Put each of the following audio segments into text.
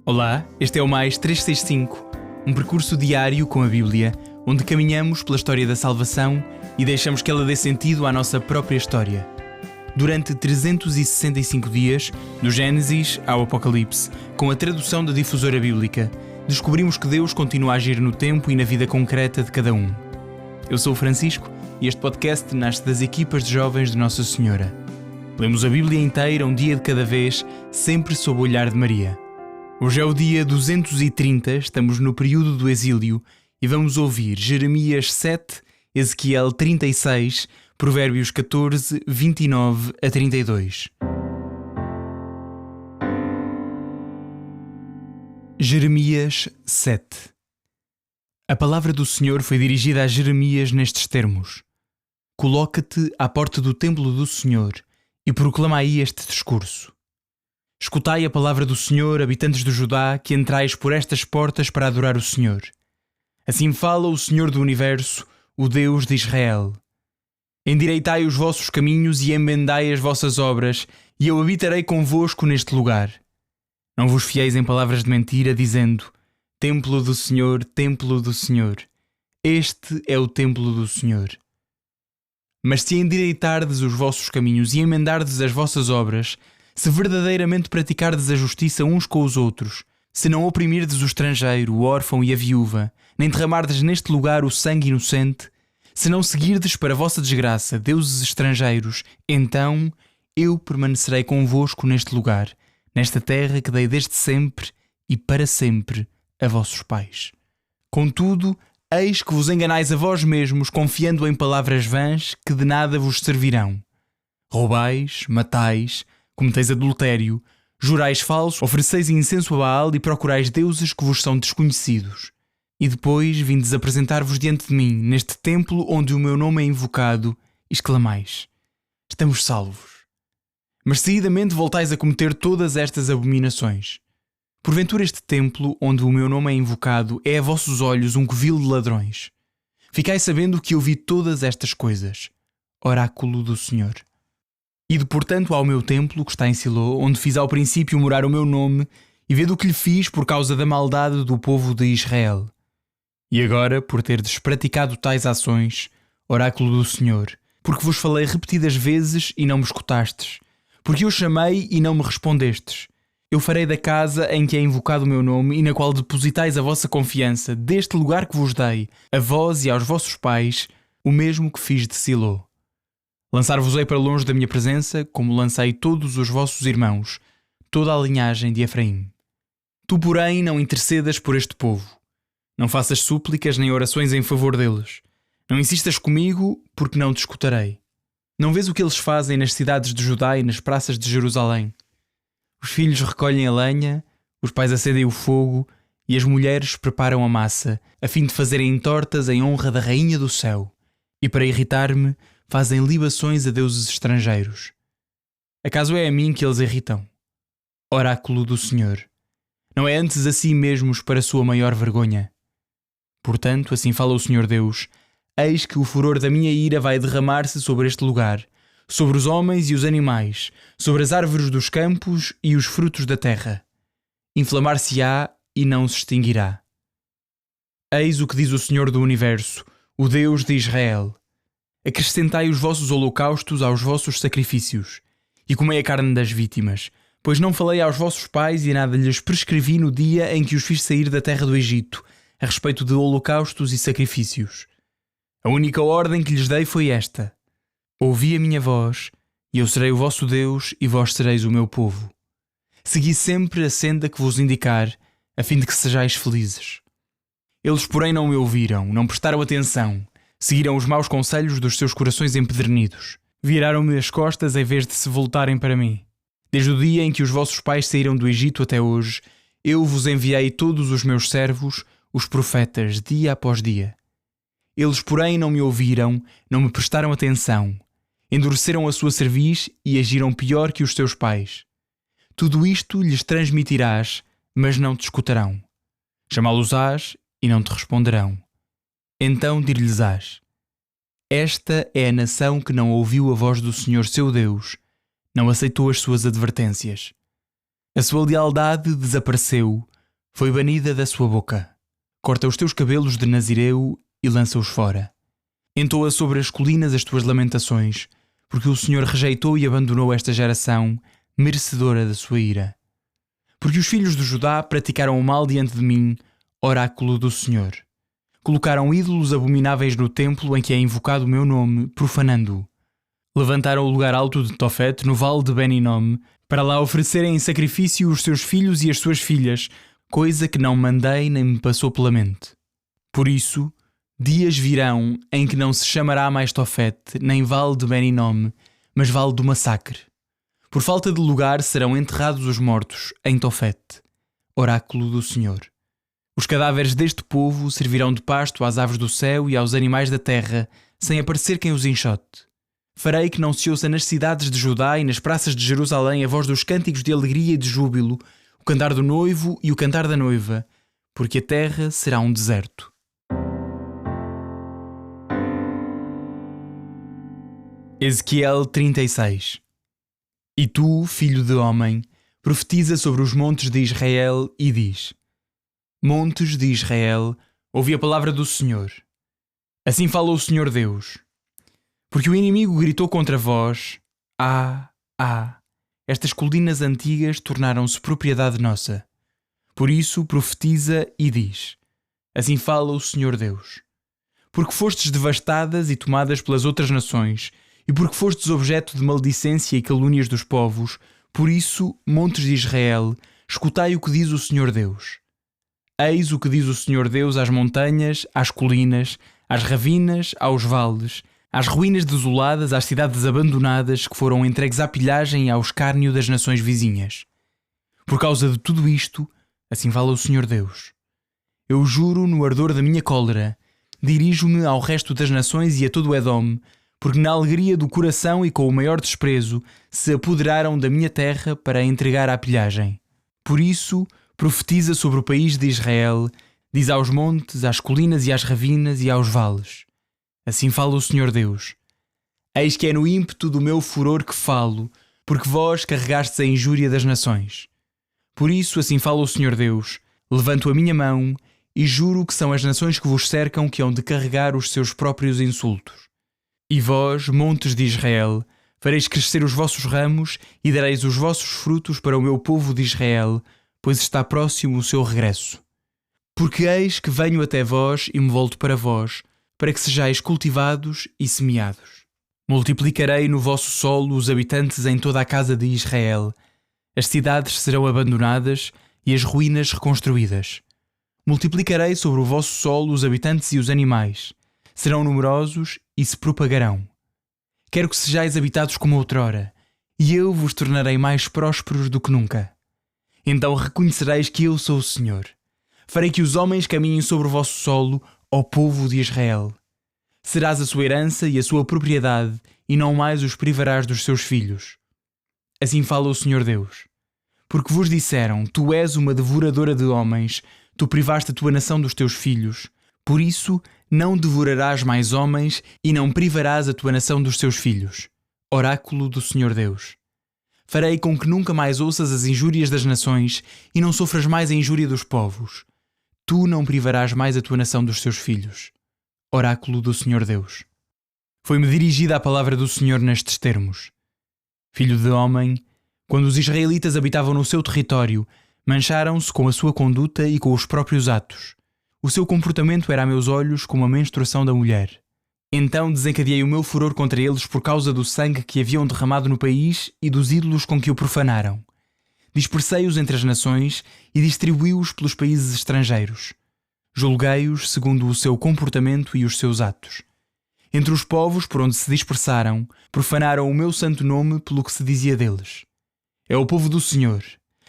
Olá, este é o Mais 365, um percurso diário com a Bíblia, onde caminhamos pela história da salvação e deixamos que ela dê sentido à nossa própria história. Durante 365 dias, do Gênesis ao Apocalipse, com a tradução da Difusora Bíblica, descobrimos que Deus continua a agir no tempo e na vida concreta de cada um. Eu sou o Francisco e este podcast nasce das equipas de jovens de Nossa Senhora. Lemos a Bíblia inteira, um dia de cada vez, sempre sob o olhar de Maria. Hoje é o dia 230, estamos no período do exílio e vamos ouvir Jeremias 7, Ezequiel 36, Provérbios 14, 29 a 32. Jeremias 7. A palavra do Senhor foi dirigida a Jeremias nestes termos: Coloca-te à porta do templo do Senhor e proclama aí este discurso. Escutai a palavra do Senhor, habitantes do Judá, que entrais por estas portas para adorar o Senhor. Assim fala o Senhor do Universo, o Deus de Israel. Endireitai os vossos caminhos e emendai as vossas obras, e eu habitarei convosco neste lugar. Não vos fieis em palavras de mentira, dizendo: Templo do Senhor, templo do Senhor. Este é o templo do Senhor. Mas se endireitardes os vossos caminhos e emendardes as vossas obras, se verdadeiramente praticardes a justiça uns com os outros, se não oprimirdes o estrangeiro, o órfão e a viúva, nem derramardes neste lugar o sangue inocente, se não seguirdes para a vossa desgraça deuses estrangeiros, então eu permanecerei convosco neste lugar, nesta terra que dei desde sempre e para sempre a vossos pais. Contudo, eis que vos enganais a vós mesmos, confiando em palavras vãs que de nada vos servirão. Roubais, matais, cometeis adultério, jurais falso, ofereceis incenso a Baal e procurais deuses que vos são desconhecidos. E depois vindes apresentar-vos diante de mim, neste templo onde o meu nome é invocado, e exclamais: Estamos salvos. Mas seguidamente voltais a cometer todas estas abominações. Porventura este templo onde o meu nome é invocado é a vossos olhos um covil de ladrões. Ficai sabendo que eu vi todas estas coisas. Oráculo do Senhor. Ide, portanto, ao meu templo, que está em Siló, onde fiz ao princípio morar o meu nome, e vede o que lhe fiz por causa da maldade do povo de Israel. E agora, por terdes praticado tais ações, oráculo do Senhor, porque vos falei repetidas vezes e não me escutastes, porque eu chamei e não me respondestes, eu farei da casa em que é invocado o meu nome e na qual depositais a vossa confiança, deste lugar que vos dei, a vós e aos vossos pais, o mesmo que fiz de Siló. Lançar-vos-ei para longe da minha presença, como lancei todos os vossos irmãos, toda a linhagem de Efraim. Tu, porém, não intercedas por este povo. Não faças súplicas nem orações em favor deles. Não insistas comigo, porque não te escutarei. Não vês o que eles fazem nas cidades de Judá e nas praças de Jerusalém? Os filhos recolhem a lenha, os pais acendem o fogo e as mulheres preparam a massa, a fim de fazerem tortas em honra da Rainha do Céu. E para irritar-me, fazem libações a deuses estrangeiros. Acaso é a mim que eles irritam? Oráculo do Senhor. Não é antes a si mesmos para sua maior vergonha? Portanto, assim fala o Senhor Deus: eis que o furor da minha ira vai derramar-se sobre este lugar, sobre os homens e os animais, sobre as árvores dos campos e os frutos da terra. Inflamar-se-á e não se extinguirá. Eis o que diz o Senhor do Universo, o Deus de Israel: acrescentai os vossos holocaustos aos vossos sacrifícios, e comei a carne das vítimas, pois não falei aos vossos pais e nada lhes prescrevi no dia em que os fiz sair da terra do Egito, a respeito de holocaustos e sacrifícios. A única ordem que lhes dei foi esta: ouvi a minha voz, e eu serei o vosso Deus, e vós sereis o meu povo. Segui sempre a senda que vos indicar, a fim de que sejais felizes. Eles, porém, não me ouviram, não prestaram atenção, seguiram os maus conselhos dos seus corações empedernidos. Viraram-me as costas em vez de se voltarem para mim. Desde o dia em que os vossos pais saíram do Egito até hoje, eu vos enviei todos os meus servos, os profetas, dia após dia. Eles, porém, não me ouviram, não me prestaram atenção. Endureceram a sua cerviz e agiram pior que os teus pais. Tudo isto lhes transmitirás, mas não te escutarão. Chamá-los-ás e não te responderão. Então dir-lhes-ás: esta é a nação que não ouviu a voz do Senhor seu Deus, não aceitou as suas advertências. A sua lealdade desapareceu, foi banida da sua boca. Corta os teus cabelos de Nazireu e lança-os fora. Entoa sobre as colinas as tuas lamentações, porque o Senhor rejeitou e abandonou esta geração, merecedora da sua ira. Porque os filhos de Judá praticaram o mal diante de mim, oráculo do Senhor. Colocaram ídolos abomináveis no templo em que é invocado o meu nome, profanando-o. Levantaram o lugar alto de Tofete, no vale de Ben-Hinom, para lá oferecerem em sacrifício os seus filhos e as suas filhas, coisa que não mandei nem me passou pela mente. Por isso, dias virão em que não se chamará mais Tofete, nem vale de Ben-Hinom, mas vale do massacre. Por falta de lugar serão enterrados os mortos em Tofete, oráculo do Senhor. Os cadáveres deste povo servirão de pasto às aves do céu e aos animais da terra, sem aparecer quem os enxote. Farei que não se ouça nas cidades de Judá e nas praças de Jerusalém a voz dos cânticos de alegria e de júbilo, o cantar do noivo e o cantar da noiva, porque a terra será um deserto. Ezequiel 36. E tu, filho de homem, profetiza sobre os montes de Israel e diz: Montes de Israel, ouvi a palavra do Senhor. Assim fala o Senhor Deus. Porque o inimigo gritou contra vós: estas colinas antigas tornaram-se propriedade nossa. Por isso profetiza e diz: Assim fala o Senhor Deus. Porque fostes devastadas e tomadas pelas outras nações, e porque fostes objeto de maledicência e calúnias dos povos, por isso, montes de Israel, escutai o que diz o Senhor Deus. Eis o que diz o Senhor Deus às montanhas, às colinas, às ravinas, aos vales, às ruínas desoladas, às cidades abandonadas que foram entregues à pilhagem e ao escárnio das nações vizinhas. Por causa de tudo isto, assim fala o Senhor Deus. Eu juro no ardor da minha cólera, dirijo-me ao resto das nações e a todo o Edom, porque na alegria do coração e com o maior desprezo se apoderaram da minha terra para a entregar à pilhagem. Por isso, profetiza sobre o país de Israel, diz aos montes, às colinas e às ravinas e aos vales. Assim fala o Senhor Deus. Eis que é no ímpeto do meu furor que falo, porque vós carregastes a injúria das nações. Por isso, assim fala o Senhor Deus, levanto a minha mão e juro que são as nações que vos cercam que hão de carregar os seus próprios insultos. E vós, montes de Israel, fareis crescer os vossos ramos e dareis os vossos frutos para o meu povo de Israel, pois está próximo o seu regresso. Porque eis que venho até vós e me volto para vós, para que sejais cultivados e semeados. Multiplicarei no vosso solo os habitantes em toda a casa de Israel. As cidades serão abandonadas e as ruínas reconstruídas. Multiplicarei sobre o vosso solo os habitantes e os animais. Serão numerosos e se propagarão. Quero que sejais habitados como outrora, e eu vos tornarei mais prósperos do que nunca. Então reconhecereis que eu sou o Senhor. Farei que os homens caminhem sobre o vosso solo, ó povo de Israel. Serás a sua herança e a sua propriedade, e não mais os privarás dos seus filhos. Assim fala o Senhor Deus. Porque vos disseram: Tu és uma devoradora de homens, tu privaste a tua nação dos teus filhos. Por isso, não devorarás mais homens e não privarás a tua nação dos seus filhos. Oráculo do Senhor Deus. Farei com que nunca mais ouças as injúrias das nações e não sofras mais a injúria dos povos. Tu não privarás mais a tua nação dos seus filhos. Oráculo do Senhor Deus. Foi-me dirigida a palavra do Senhor nestes termos. Filho de homem, quando os israelitas habitavam no seu território, mancharam-se com a sua conduta e com os próprios atos. O seu comportamento era a meus olhos como a menstruação da mulher. Então desencadeei o meu furor contra eles por causa do sangue que haviam derramado no país e dos ídolos com que o profanaram. Dispersei-os entre as nações e distribuí-os pelos países estrangeiros. Julguei-os segundo o seu comportamento e os seus atos. Entre os povos por onde se dispersaram, profanaram o meu santo nome pelo que se dizia deles. É o povo do Senhor.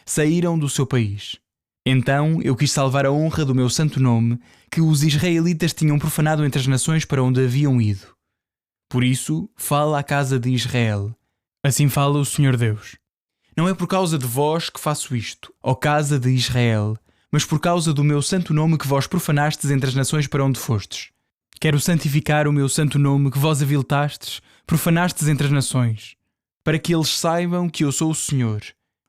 Saíram do seu país. Então eu quis salvar a honra do meu santo nome, que os israelitas tinham profanado entre as nações para onde haviam ido. Por isso, fala à casa de Israel. Assim fala o Senhor Deus. Não é por causa de vós que faço isto, ó casa de Israel, mas por causa do meu santo nome que vós profanastes entre as nações para onde fostes. Quero santificar o meu santo nome que vós aviltastes, profanastes entre as nações, para que eles saibam que eu sou o Senhor,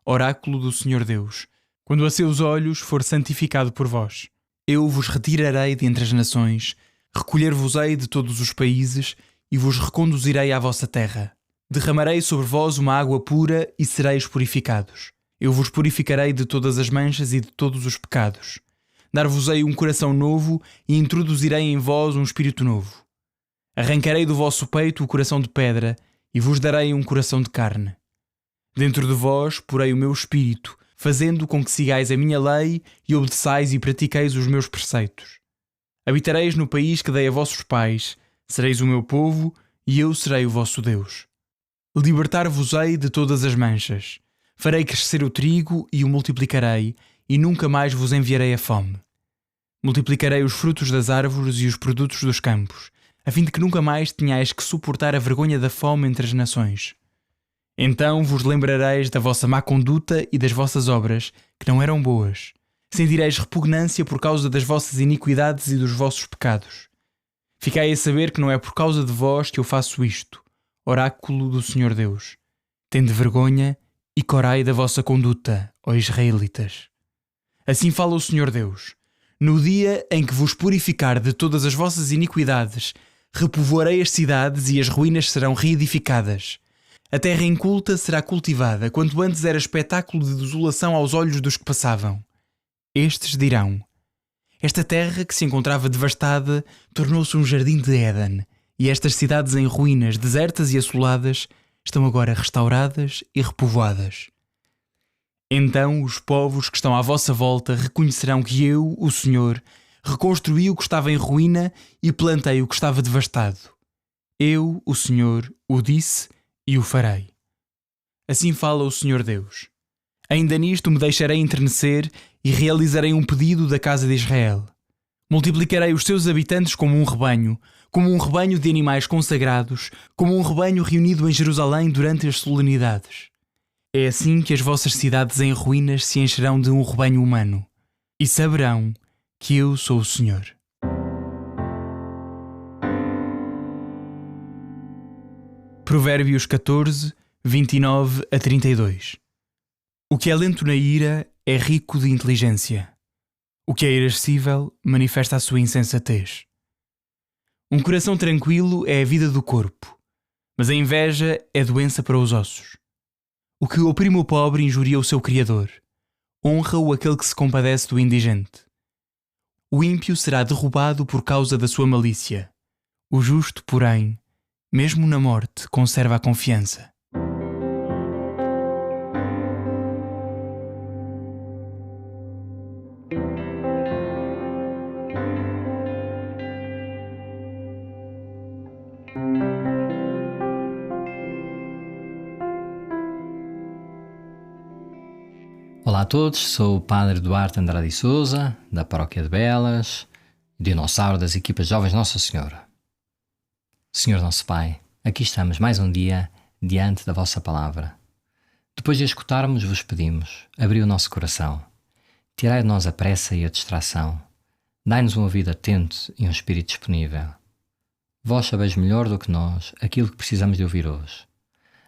oráculo do Senhor Deus, Quando a seus olhos for santificado por vós. Eu vos retirarei de entre as nações, recolher-vos-ei de todos os países e vos reconduzirei à vossa terra. Derramarei sobre vós uma água pura e sereis purificados. Eu vos purificarei de todas as manchas e de todos os pecados. Dar-vos-ei um coração novo e introduzirei em vós um espírito novo. Arrancarei do vosso peito o coração de pedra e vos darei um coração de carne. Dentro de vós porei o meu espírito, fazendo com que sigais a minha lei e obedeçais e pratiqueis os meus preceitos. Habitareis no país que dei a vossos pais, sereis o meu povo e eu serei o vosso Deus. Libertar-vos-ei de todas as manchas. Farei crescer o trigo e o multiplicarei, e nunca mais vos enviarei a fome. Multiplicarei os frutos das árvores e os produtos dos campos, a fim de que nunca mais tenhais que suportar a vergonha da fome entre as nações. Então vos lembrareis da vossa má conduta e das vossas obras, que não eram boas. Sentireis repugnância por causa das vossas iniquidades e dos vossos pecados. Ficai a saber que não é por causa de vós que eu faço isto, oráculo do Senhor Deus. Tende vergonha e corai da vossa conduta, ó israelitas. Assim fala o Senhor Deus. No dia em que vos purificar de todas as vossas iniquidades, repovoarei as cidades e as ruínas serão reedificadas. A terra inculta será cultivada, quanto antes era espetáculo de desolação aos olhos dos que passavam. Estes dirão: esta terra que se encontrava devastada tornou-se um jardim de Éden, e estas cidades em ruínas, desertas e assoladas, estão agora restauradas e repovoadas. Então os povos que estão à vossa volta reconhecerão que eu, o Senhor, reconstruí o que estava em ruína e plantei o que estava devastado. Eu, o Senhor, o disse e o farei. Assim fala o Senhor Deus. Ainda nisto me deixarei enternecer e realizarei um pedido da casa de Israel. Multiplicarei os seus habitantes como um rebanho de animais consagrados, como um rebanho reunido em Jerusalém durante as solenidades. É assim que as vossas cidades em ruínas se encherão de um rebanho humano, e saberão que eu sou o Senhor. Provérbios 14, 29 a 32. O que é lento na ira é rico de inteligência. O que é irascível manifesta a sua insensatez. Um coração tranquilo é a vida do corpo, mas a inveja é doença para os ossos. O que oprime o pobre injuria o seu Criador. Honra-o aquele que se compadece do indigente. O ímpio será derrubado por causa da sua malícia. O justo, porém, mesmo na morte, conserva a confiança. Olá a todos, sou o Padre Duarte Andrade Souza, da Paróquia de Belas, dinossauro das equipas Jovens Nossa Senhora. Senhor nosso Pai, aqui estamos mais um dia diante da vossa palavra. Depois de a escutarmos, vos pedimos, abri o nosso coração, tirai de nós a pressa e a distração, dai-nos um ouvido atento e um espírito disponível. Vós sabeis melhor do que nós aquilo que precisamos de ouvir hoje.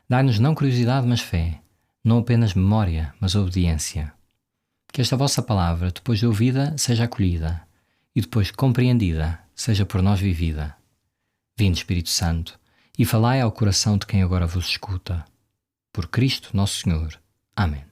Dai-nos não curiosidade, mas fé, não apenas memória, mas obediência. Que esta vossa palavra, depois de ouvida, seja acolhida e depois compreendida, seja por nós vivida. Vinde, Espírito Santo, e falai ao coração de quem agora vos escuta. Por Cristo Nosso Senhor. Amém.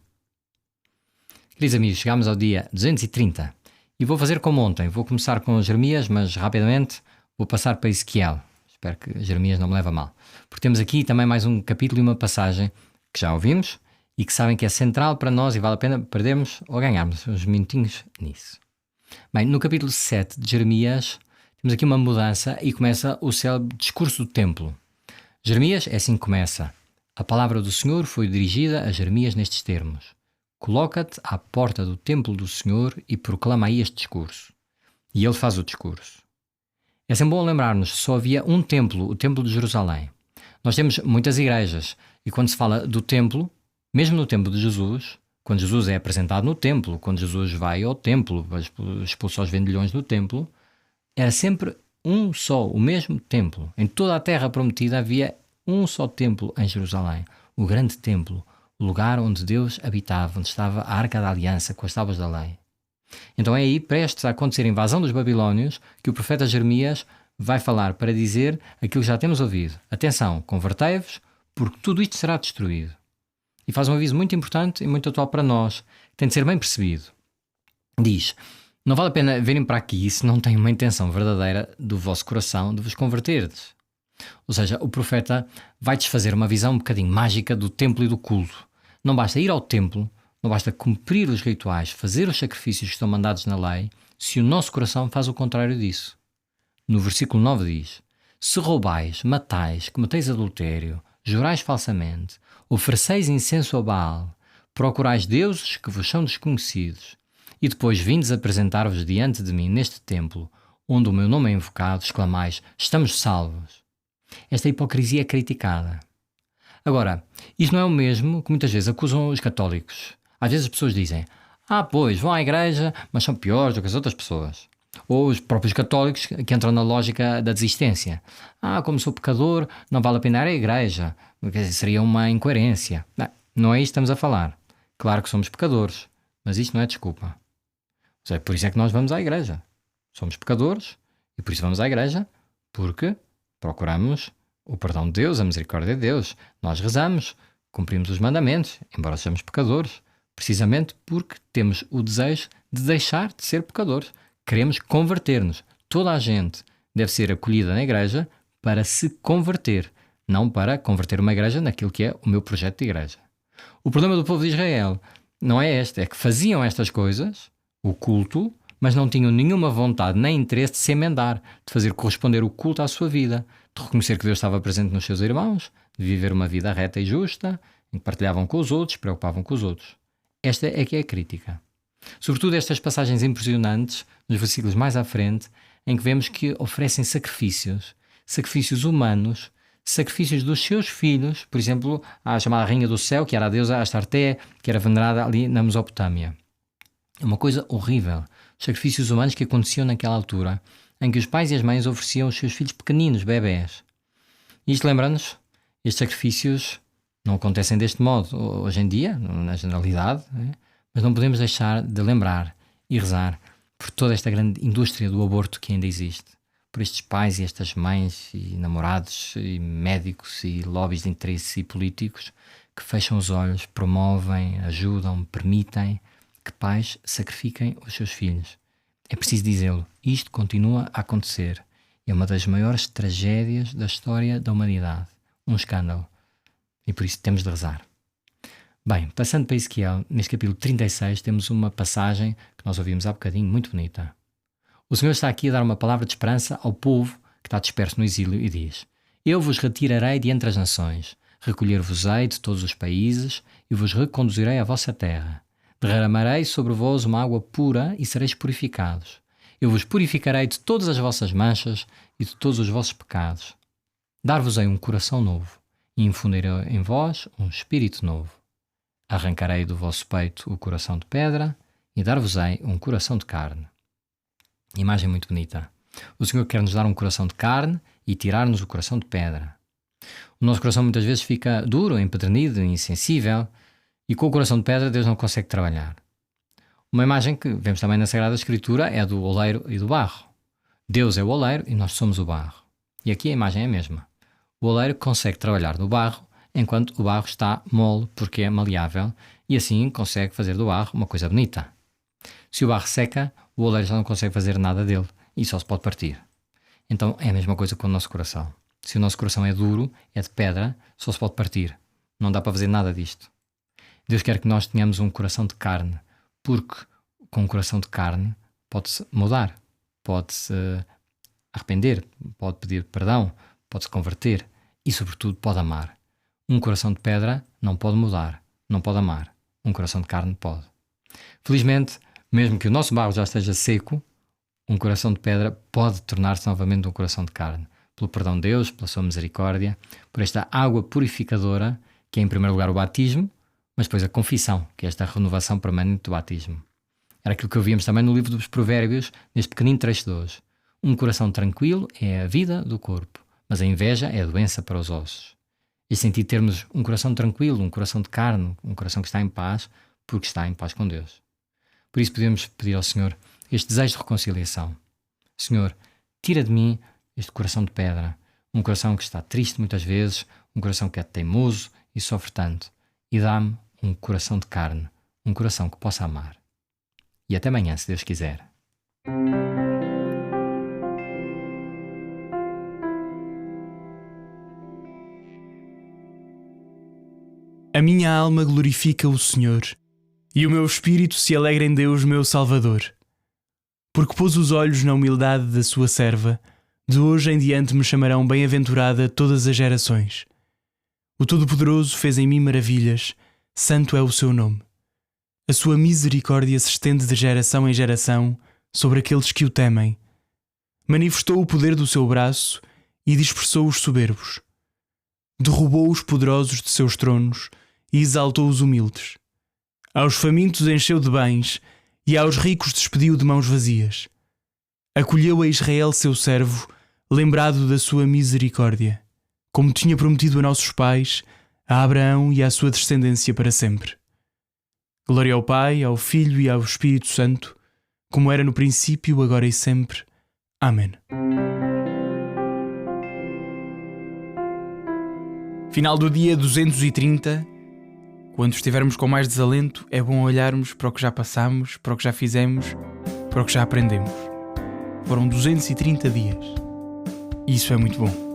Queridos amigos, chegamos ao dia 230 e vou fazer como ontem. Vou começar com Jeremias, mas rapidamente vou passar para Ezequiel. Espero que Jeremias não me leve a mal. Porque temos aqui também mais um capítulo e uma passagem que já ouvimos e que sabem que é central para nós e vale a pena perdermos ou ganharmos uns minutinhos nisso. Bem, no capítulo 7 de Jeremias temos aqui uma mudança e começa o célebre discurso do templo. Jeremias é assim que começa. A palavra do Senhor foi dirigida a Jeremias nestes termos. Coloca-te à porta do templo do Senhor e proclama aí este discurso. E ele faz o discurso. É sempre bom lembrar-nos que só havia um templo, o templo de Jerusalém. Nós temos muitas igrejas e quando se fala do templo, mesmo no tempo de Jesus, quando Jesus é apresentado no templo, quando Jesus vai ao templo, expulsar os vendilhões do templo, era sempre um só, o mesmo templo. Em toda a terra prometida havia um só templo em Jerusalém, o grande templo, o lugar onde Deus habitava, onde estava a Arca da Aliança com as tábuas da lei. Então é aí, prestes a acontecer a invasão dos babilónios, que o profeta Jeremias vai falar para dizer aquilo que já temos ouvido. Atenção, convertei-vos, porque tudo isto será destruído. E faz um aviso muito importante e muito atual para nós, que tem de ser bem percebido. Diz: não vale a pena virem para aqui se não têm uma intenção verdadeira do vosso coração de vos converterdes. Ou seja, o profeta vai desfazer uma visão um bocadinho mágica do templo e do culto. Não basta ir ao templo, não basta cumprir os rituais, fazer os sacrifícios que estão mandados na lei, se o nosso coração faz o contrário disso. No versículo 9 diz: se roubais, matais, cometeis adultério, jurais falsamente, ofereceis incenso a Baal, procurais deuses que vos são desconhecidos, e depois vindes apresentar-vos diante de mim neste templo, onde o meu nome é invocado, exclamais: estamos salvos. Esta hipocrisia é criticada. Agora, isto não é o mesmo que muitas vezes acusam os católicos. Às vezes as pessoas dizem: pois, vão à igreja, mas são piores do que as outras pessoas. Ou os próprios católicos que entram na lógica da desistência. Como sou pecador, não vale a pena ir à igreja. Seria uma incoerência. Não é isto que estamos a falar. Claro que somos pecadores, mas isto não é desculpa. Ou seja, por isso é que nós vamos à igreja. Somos pecadores e por isso vamos à igreja, porque procuramos o perdão de Deus, a misericórdia de Deus. Nós rezamos, cumprimos os mandamentos, embora sejamos pecadores, precisamente porque temos o desejo de deixar de ser pecadores. Queremos converter-nos. Toda a gente deve ser acolhida na igreja para se converter, não para converter uma igreja naquilo que é o meu projeto de igreja. O problema do povo de Israel não é este, é que faziam estas coisas, o culto, mas não tinham nenhuma vontade nem interesse de se emendar, de fazer corresponder o culto à sua vida, de reconhecer que Deus estava presente nos seus irmãos, de viver uma vida reta e justa, em que partilhavam com os outros, preocupavam com os outros. Esta é que é a crítica. Sobretudo estas passagens impressionantes, nos versículos mais à frente, em que vemos que oferecem sacrifícios humanos, sacrifícios dos seus filhos, por exemplo, à chamada Rainha do Céu, que era a deusa Astarté, que era venerada ali na Mesopotâmia. É uma coisa horrível. Os sacrifícios humanos que aconteciam naquela altura, em que os pais e as mães ofereciam os seus filhos pequeninos, bebés. Isto lembra-nos, estes sacrifícios não acontecem deste modo hoje em dia, na generalidade, mas não podemos deixar de lembrar e rezar por toda esta grande indústria do aborto que ainda existe, por estes pais e estas mães e namorados e médicos e lobbies de interesse e políticos que fecham os olhos, promovem, ajudam, permitem que pais sacrifiquem os seus filhos. É preciso dizê-lo, isto continua a acontecer. É uma das maiores tragédias da história da humanidade. Um escândalo. E por isso temos de rezar. Bem, passando para Ezequiel, neste capítulo 36 temos uma passagem que nós ouvimos há bocadinho, muito bonita. O Senhor está aqui a dar uma palavra de esperança ao povo que está disperso no exílio e diz: eu vos retirarei de entre as nações, recolher-vos-ei de todos os países e vos reconduzirei à vossa terra. Derramarei sobre vós uma água pura e sereis purificados. Eu vos purificarei de todas as vossas manchas e de todos os vossos pecados. Dar-vos-ei um coração novo e infundirei em vós um espírito novo. Arrancarei do vosso peito o coração de pedra e dar-vos-ei um coração de carne. Imagem muito bonita. O Senhor quer nos dar um coração de carne e tirar-nos o coração de pedra. O nosso coração muitas vezes fica duro, empedernido, insensível, e com o coração de pedra Deus não consegue trabalhar. Uma imagem que vemos também na Sagrada Escritura é a do oleiro e do barro. Deus é o oleiro e nós somos o barro. E aqui a imagem é a mesma. O oleiro consegue trabalhar no barro enquanto o barro está mole porque é maleável e assim consegue fazer do barro uma coisa bonita. Se o barro seca, o oleiro já não consegue fazer nada dele e só se pode partir. Então é a mesma coisa com o nosso coração. Se o nosso coração é duro, é de pedra, só se pode partir. Não dá para fazer nada disto. Deus quer que nós tenhamos um coração de carne, porque com um coração de carne pode-se mudar, pode-se arrepender, pode pedir perdão, pode-se converter e, sobretudo, pode amar. Um coração de pedra não pode mudar, não pode amar. Um coração de carne pode. Felizmente, mesmo que o nosso barro já esteja seco, um coração de pedra pode tornar-se novamente um coração de carne, pelo perdão de Deus, pela sua misericórdia, por esta água purificadora, que é em primeiro lugar o batismo, mas depois a confissão, que é esta renovação permanente do batismo. Era aquilo que ouvíamos também no livro dos Provérbios, neste pequenino trecho de hoje. Um coração tranquilo é a vida do corpo, mas a inveja é a doença para os ossos. Este sentido de termos um coração tranquilo, um coração de carne, um coração que está em paz, porque está em paz com Deus. Por isso podemos pedir ao Senhor este desejo de reconciliação. Senhor, tira de mim este coração de pedra, um coração que está triste muitas vezes, um coração que é teimoso e sofre tanto, e dá-me um coração de carne, um coração que possa amar. E até amanhã, se Deus quiser. A minha alma glorifica o Senhor, e o meu espírito se alegra em Deus, meu Salvador. Porque pôs os olhos na humildade da sua serva, de hoje em diante me chamarão bem-aventurada todas as gerações. O Todo-Poderoso fez em mim maravilhas, santo é o seu nome. A sua misericórdia se estende de geração em geração sobre aqueles que o temem. Manifestou o poder do seu braço e dispersou os soberbos. Derrubou os poderosos de seus tronos e exaltou os humildes. Aos famintos encheu de bens e aos ricos despediu de mãos vazias. Acolheu a Israel seu servo, lembrado da sua misericórdia, como tinha prometido a nossos pais, a Abraão e à sua descendência para sempre. Glória ao Pai, ao Filho e ao Espírito Santo, como era no princípio, agora e sempre. Amém. Final do dia 230. Quando estivermos com mais desalento, é bom olharmos para o que já passamos, para o que já fizemos, para o que já aprendemos. Foram 230 dias. E isso é muito bom.